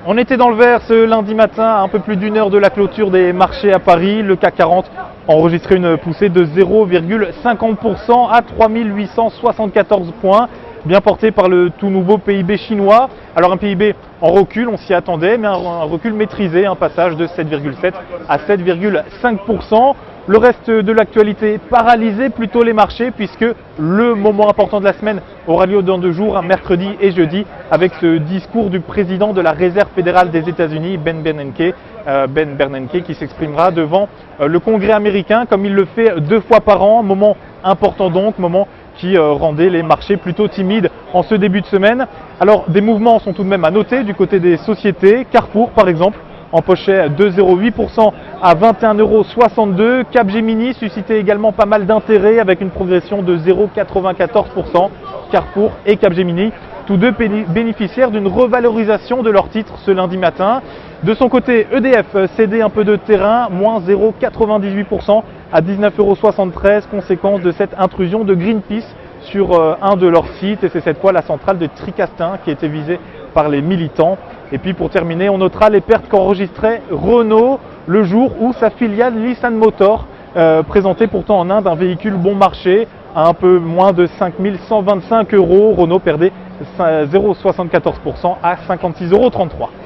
On était dans le vert ce lundi matin, à un peu plus d'une heure de la clôture des marchés à Paris. Le CAC 40 enregistrait une poussée de 0,50% à 3874 points, bien porté par le tout nouveau PIB chinois. Alors un PIB en recul, on s'y attendait, mais un recul maîtrisé, un passage de 7,7 à 7,5%. Le reste de l'actualité paralysé plutôt les marchés, puisque le moment important de la semaine aura lieu dans 2 jours, mercredi et jeudi, avec ce discours du président de la Réserve fédérale des États-Unis, Ben Bernanke, qui s'exprimera devant le Congrès américain, comme il le fait 2 fois par an. Moment important donc, moment qui rendait les marchés plutôt timides en ce début de semaine. Alors des mouvements sont tout de même à noter du côté des sociétés. Carrefour par exemple empochait 2,08% à 21,62 €. Capgemini suscitait également pas mal d'intérêt avec une progression de 0,94%. Carrefour et Capgemini, tous deux bénéficiaires d'une revalorisation de leurs titres ce lundi matin. De son côté, EDF cédait un peu de terrain, moins 0,98% à 19,73 €, conséquence de cette intrusion de Greenpeace sur un de leurs sites. Et c'est cette fois la centrale de Tricastin qui a été visée par les militants. Et puis pour terminer, on notera les pertes qu'enregistrait Renault le jour où sa filiale Nissan Motor présentait pourtant en Inde un véhicule bon marché à un peu moins de 5 125 €. Renault perdait 0,74% à 56,33 €.